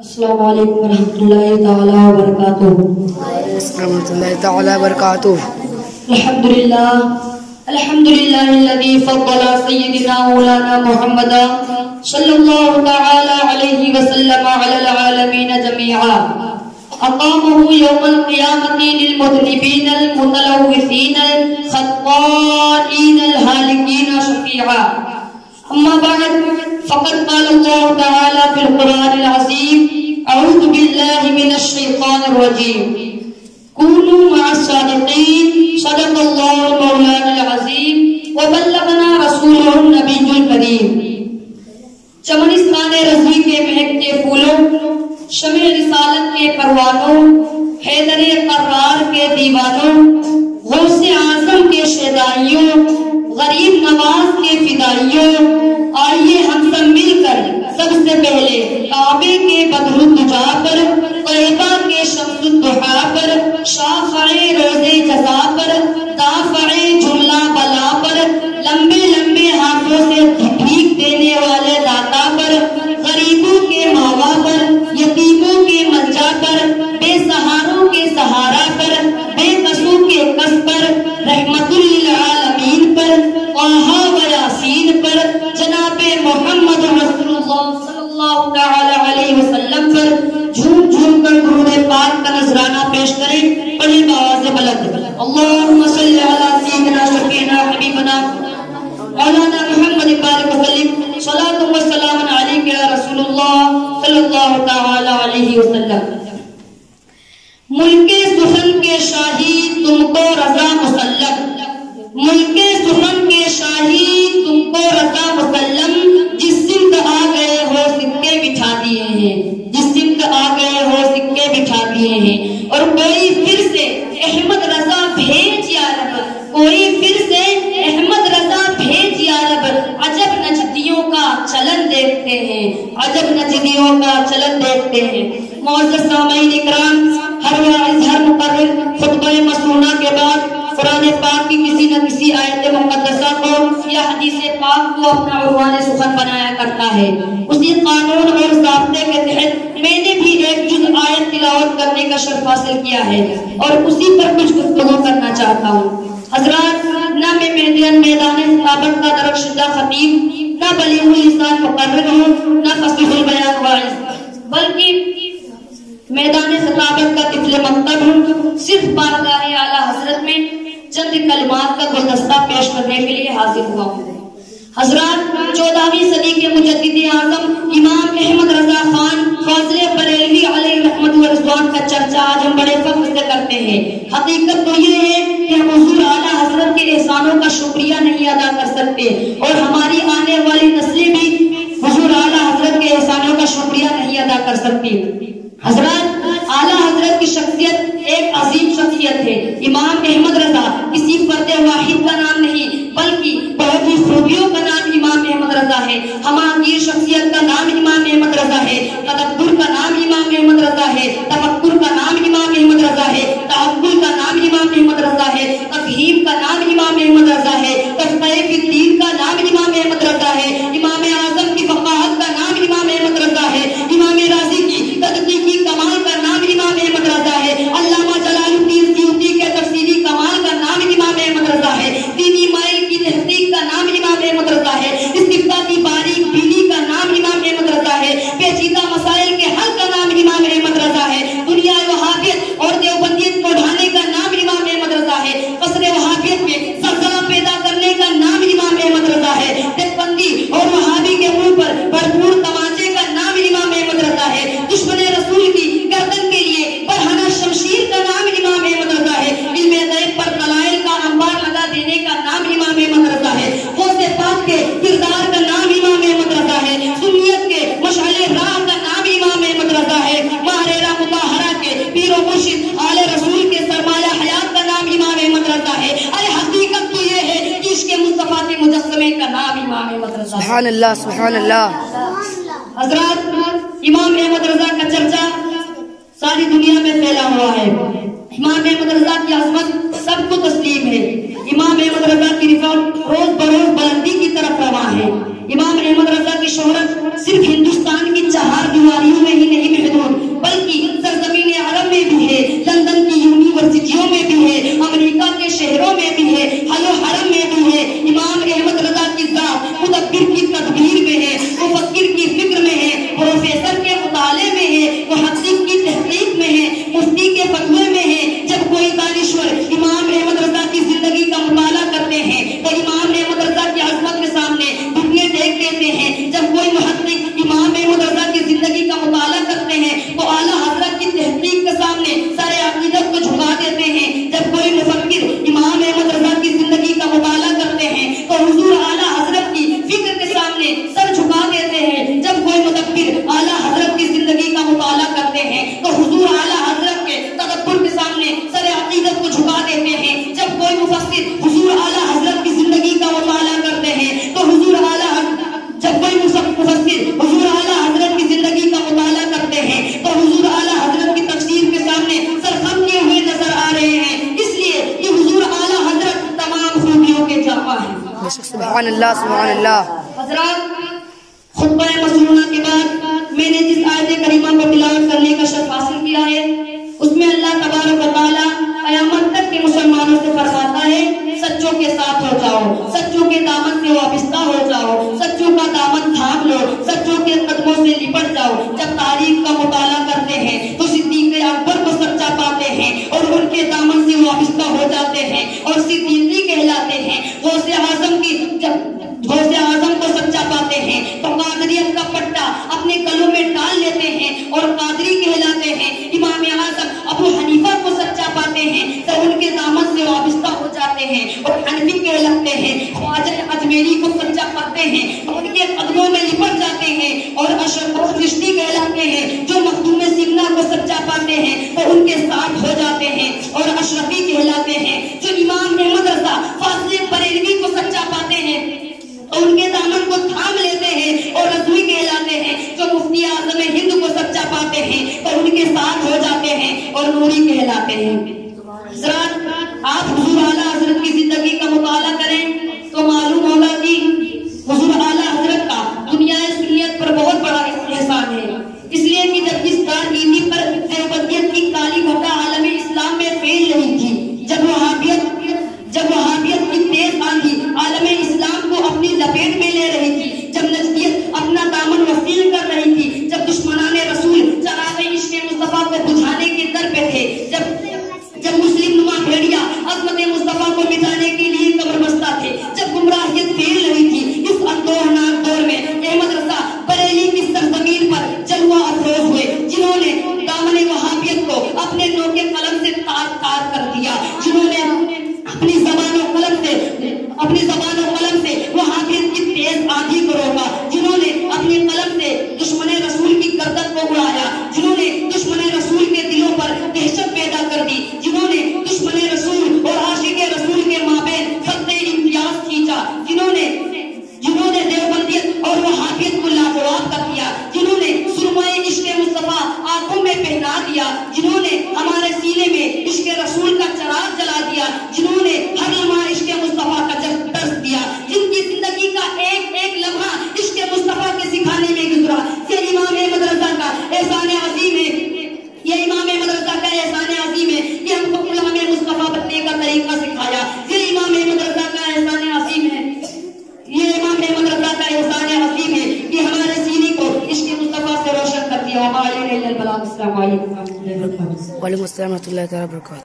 السلام علیکم ورحمۃ اللہ تعالی وبرکاتہ۔ ورحمۃ اللہ تعالی وبرکاتہ۔ الحمد للہ الذی فضل سیدنا مولانا محمد صلی اللہ تعالی علیہ وسلم علی العالمین جميعا، اقامہ یوم القیامۃ للمذنبین المتلوثین الخطائین الہالکین شفیعا۔ اما بعد فقد قال اللہ تعالی فی القرآن العظیم اعوذ باللہ من الشیطان الرجیم كونوا مع الصادقين صدق الله مولانا العظیم وبلغنا رسوله النبی الکریم۔ چمنستان رضوی کے مہکتے پھولوں، شمع رسالت کے پروانوں، حیدر قرار کے دیوانوں، غوث اعظم کے شیدائیوں، غریب نواز کے فدائیوں، آئیے ہم سب مل کر سب سے پہلے کعبے کے بدر الدجا پر، طیبہ کے شمس الضحا پر، شافع روز جزا پر، دافع جملہ بلا پر، لمبے لمبے ہاتھوں سے بھیک دینے والے داتا پر، غریبوں کے ماوا پر، یتیموں کے ملجا پر، بے سہاروں کے سہارا پر، بے کسوں کے کس پر، رحمت للعالمین پر، طٰہٰ و یاسین پر، جناب محمد رسول اللہ صلی اللہ تعالی علیہ وسلم پر جھوم جھوم کر درود پاک کا نذرانہ پیش کریں۔ پڑھیں بآواز بلند، اللہم صلی علی سیدنا شفیعنا حبیبنا مولانا محمد بارک وسلم، صلاۃ و سلام علیک یا رسول اللہ صلی اللہ تعالی علیہ وسلم۔ ملک سخن کے شاہی تم کو رضا مسلم، ملک سخن کے شاہی تم کو رضا مسلم، جس سمت آ گئے ہو سکے بچھا دیے ہیں، جس سمت آ گئے ہو سکے بچھا دیے ہیں۔ اور کوئی پھر سے احمد رضا بھیج یا رب، کوئی پھر سے احمد رضا بھیج یا رب، عجب نجدیوں کا چلن دیکھتے ہیں، عجب نجدیوں کا چلن دیکھتے ہیں۔ معزز سامعین اکرام، ہر واعظ ہر مقرر خطبہ مسنونہ کے بعد قرآن پاک کی کسی نہ کسی آیت مقدسہ کو یا حدیث پاک کو اپنا عنوان سخن بنایا کرتا ہے۔ اسی قانون اور ضابطے کے تحت میں نے بھی ایک جز آیت تلاوت کرنے کا شرف حاصل کیا ہے اور اسی پر کچھ گفتگو کرنا چاہتا ہوں۔ حضرات، نہ میں میدان خطابت کا درخشندہ خطیب، نہ بلیغ اللسان مقرر ہوں، نہ فصیح البیان واعظ، بلکہ میدان خطابت کا طفل مکتب ہوں۔ صرف بارگاہ اعلیٰ حضرت میں چند کلمات کا گلدستہ پیش کرنے کے لیے حاضر ہوا ہوں۔ حضرات، 14ویں صدی کے مجدد اعظم امام احمد رضا خان فاضل بریلوی علیہ رحمت و رضوان کا چرچا آج ہم بڑے فخر سے کرتے ہیں۔ حقیقت تو یہ ہے کہ ہم حضور اعلیٰ حضرت کے احسانوں کا شکریہ نہیں ادا کر سکتے اور ہماری آنے والی نسلیں بھی حضور اعلیٰ حضرت کے احسانوں کا شکریہ نہیں ادا کر سکتی۔ حضرات، اعلیٰ حضرت کی شخصیت ایک عظیم شخصیت ہے۔ امام احمد رضا کسی فرد واحد کا نام نہیں بلکہ بہت ہی خوبیوں کا نام امام احمد رضا ہے۔ ہماری شخصیت کا نام امام احمد رضا ہے، تدبر کا نام امام احمد رضا ہے، تفکر کا نام امام احمد رضا ہے، تعقل کا نام امام احمد رضا ہے، تفہیم کا نام امام احمد رضا ہے، تفقیہ فی الدین کا نام امام احمد رضا ہے، امام اعظم کی فقاہت کا نام امام احمد رضا ہے، امام راضی کی تدقیقی کمال کا نام امام احمد رضا ہے، علامہ جلال الدین سیوطی کے تفسیری کمال کا نام امام احمد رضا ہے، دینی مائل کی تحقیق کا نام امام احمد رضا ہے، استفتاء کی باریک بینی کا نام امام احمد رضا ہے، پیچیدہ مسائل کے حل کا نام امام احمد رضا ہے، دنیا وہابیت اور دیوبندیت کو ڈھانے کا نام امام احمد رضا ہے، قصر وہابیت میں زلزلہ پیدا کرنے کا نام امام احمد رضا ہے، دیوبندی اور وہابی کے منہ پر بھرپور تماچے کا نام امام احمد رضا ہے، دشمن رسول کی گردن کے لیے برہنہ شمشیر کا نام امام احمد رضا ہے، علم غیب پر دلائل کا انبار لگا دینے کا نام امام احمد رضا ہے، غوث پاک کے کردار کا نام امام احمد رضا ہے، سنیت کے مشعل راہ کا نام امام احمد رضا ہے، ماہرہ مطہرہ کے پیر و مرشد آل رسول کے سرمایہ حیات کا نام امام احمد رضا ہے۔ ارے حقیقت تو یہ ہے کہ عشق مصطفیٰ کے مجسمے کا نام امام احمد رضا ہے۔ سبحان اللہ، سبحان اللہ۔ حضرات، امام احمد رضا کا چرچا ساری دنیا میں پھیلا ہوا ہے۔ امام احمد رضا کی عظمت سب کو تسلیم ہے۔ امام احمد رضا کی رفعت روز بروز بلندی کی طرف رواں ہے۔ امام احمد رضا کی شہرت صرف ہندوستان کی چہار دیواریوں میں ہی نہیں محدود سبحان اللہ سبحان اللہ. حضرات، خطبہ مسنونہ کے بعد میں نے جس آیت کریمہ کو تلاوت کرنے کا شرف حاصل کیا ہے، اس میں اللہ تبارک و تعالیٰ قیامت تک کے مسلمانوں سے فرماتا ہے سچوں کے ساتھ ہو جاؤ، سچوں کے دامن سے وابستہ ہو جاؤ، سچوں کا دامن تھام لو، سچوں کے قدموں سے لپٹ جاؤ. جب تاریخ کا مطالعہ کرتے ہیں تو صدیق اکبر کو سچا پاتے ہیں اور ان کے دامن سے وابستہ ہو جاتے ہیں اور صدیقی کہلاتے ہیں. غوث اعظم کو سچا پاتے ہیں تو قادریت کا پٹا اپنے گلوں میں ڈال لیتے ہیں اور قادری کہلاتے ہیں. امام اعظم ابو حنیفہ کو سچا پاتے ہیں تو ان کے دامن سے وابستہ ہو جاتے ہیں اور حنفی کہلاتے ہیں. خواجہ اجمیری کو سچا پاتے ہیں تو ان کے قدموں میں لپٹ جاتے ہیں اور اشرف چشتی کہلاتے ہیں. جو مخدوم سمنا کو سچا پاتے ہیں تو ان کے ساتھ ہو جاتے ہیں اور اشرفی کہلاتے ہیں. جو امام احمد رضا فاضل بریلوی کو سچا پاتے ہیں تو ان کے دامن کو تھام لیتے ہیں اور رضوی کہلاتے ہیں. جو مفتی اعظم ہند کو سچا پاتے ہیں تو ان کے ساتھ ہو جاتے ہیں اور نوری کہلاتے ہیں. حضرات، آپ حضور اعلیٰ حضرت کی زندگی کا مطالعہ کریں تو معلوم ہوگا کہ حضور اعلیٰ حضرت کا دنیا سنیت پر بہت بڑا احسان ہے. اس لیے کہ جب اس کارگردی پر دیوبندیت کی کالی گھٹا عالم اسلام میں پھیل رہی تھی، جب وہابیت کی تیز آندھی عالم اسلام کو اپنی لپیٹ میں لے رہی تھی، جب نجدیت اپنا دامن وسیع کر رہی تھی، جب دشمنان رسول چراغ عشق مصطفیٰ کو بجھانے کے در پہ تھے، جب مسلم نما بھیڑیا عظمت مصطفیٰ کو مٹانے کے لیے کمر بستہ تھے، جب گمراہیت پھیل رہی تھی، اس اندوہناک دور میں احمد رضا بریلی کی سرزمین پر جلوہ افروز ہوئے، جنہوں نے دامن وہابیت کو اپنے نوکے قلم سے تار کر دیا، جنہوں نے اپنی زبان و قلم سے وہابیت کی تیز آندھی کو روکا، جنہوں نے اپنے قلم سے دشمن رسول کی گردن کو اڑایا، جنہوں نے دشمن رسول کے دلوں پر دہشت پیدا کر دی، جنہوں نے دشمن رسول اور عاشق رسول کے مابین خط امتیاز کھینچا، جنہوں نے دیوبندیت اور وہابیت کو لاجواب کر دیا، جنہوں نے سرمائے عشق مصطفیٰ آنکھوں میں پہنا دیا، جنہوں نے ہمارے سینے میں عشق رسول کا چراغ جلا دیا، جنہوں نے ہر لمحہ عشق مصطفیٰ کا درس دیا، جن کی زندگی کا ایک ایک لمحہ عشق مصطفیٰ کے سکھانے میں گزرا. یہ امام احمد رضا کا احسان عظیم ہے، یہ امام احمد رضا کا احسان عظیم ہے کہ ہم کو غلام مصطفیٰ بننے کا طریقہ سکھایا. یہ امام احمد رضا کا احسان عظیم ہے، یہ امام احمد رضا کا احسان عظیم ہے کہ ہمارے سینے کو عشق مصطفیٰ سے روشن کر دیا. السلام علیکم وعلیکم السلام ورحمۃ اللہ وبرکاتہ.